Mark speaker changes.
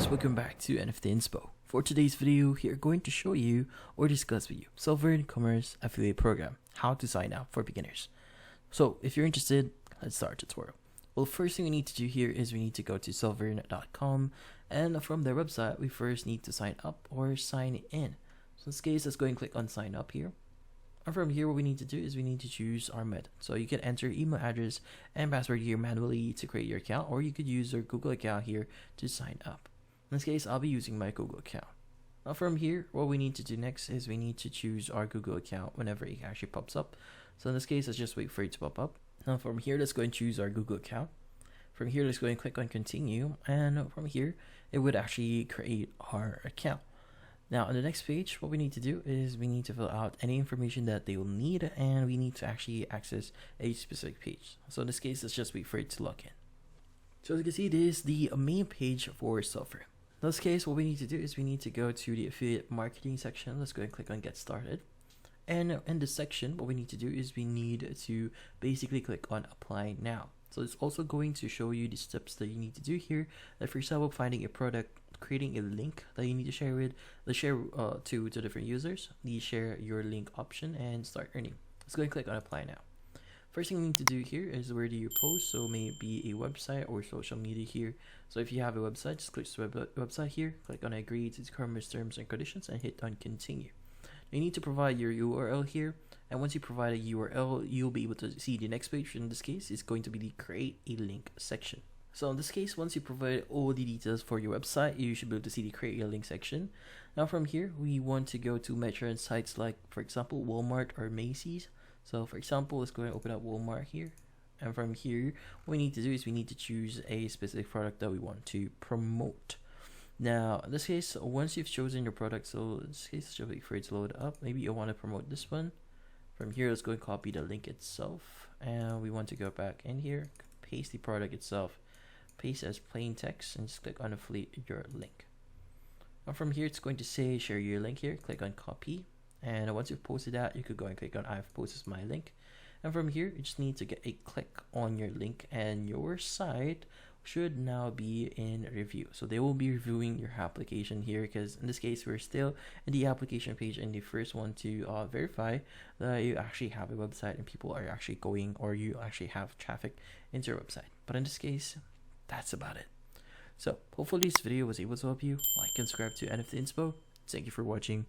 Speaker 1: guys, welcome back to NFT Inspo. For today's video, we are going to show you or discuss with you Sovrn Commerce Affiliate Program, how to sign up for beginners. So if you're interested, let's start the tutorial. Well, first thing we need to do here is we need to go to sovrn.com, and from their website, we first need to sign up or sign in. So in this case, let's go and click on sign up here. And from here, what we need to do is we need to choose our method. So you can enter email address and password here manually to create your account, or you could use your Google account here to sign up. In this case, I'll be using my Google account. Now from here, what we need to do next is we need to choose our Google account whenever it actually pops up. So in this case, let's just wait for it to pop up. Now from here, let's go and choose our Google account. From here, let's go and click on continue. And from here, it would actually create our account. Now on the next page, what we need to do is we need to fill out any information that they will need, and we need to actually access a specific page. So in this case, let's just wait for it to log in. So as you can see, this is the main page for Sovrn. In this case, what we need to do is we need to go to the affiliate marketing section. Let's go and click on get started. And in this section, what we need to do is we need to basically click on apply now. So it's also going to show you the steps that you need to do here. Like for example, finding a product, creating a link that you need to share with, let's share to different users, the share your link option, and start earning. Let's go and click on apply now. First thing we need to do here is where do you post, so maybe a website or social media here. So if you have a website, just click the website here, click on agree to commerce terms and conditions, and hit on continue. You need to provide your URL here, and once you provide a URL, you'll be able to see the next page. In this case, it's going to be the create a link section. So in this case, once you provide all the details for your website, you should be able to see the create a link section. Now from here, we want to go to measure sites like, for example, Walmart or Macy's. So for example, let's go and open up Walmart here. And from here, what we need to do is we need to choose a specific product that we want to promote. Now, in this case, once you've chosen your product, so in this case, just wait for it to load up. Maybe you want to promote this one. From here, let's go and copy the link itself. And we want to go back in here, paste the product itself, paste as plain text, and just click on affiliate your link. And from here, it's going to say share your link here. Click on copy. And once you've posted that, you could go and click on I've posted my link. And from here, you just need to get a click on your link, and your site should now be in review. So they will be reviewing your application here, because in this case, we're still in the application page, and they first want to verify that you actually have a website and people are actually going, or you actually have traffic into your website. But in this case, that's about it. So hopefully this video was able to help you. Like and subscribe to NFT Inspo. Thank you for watching.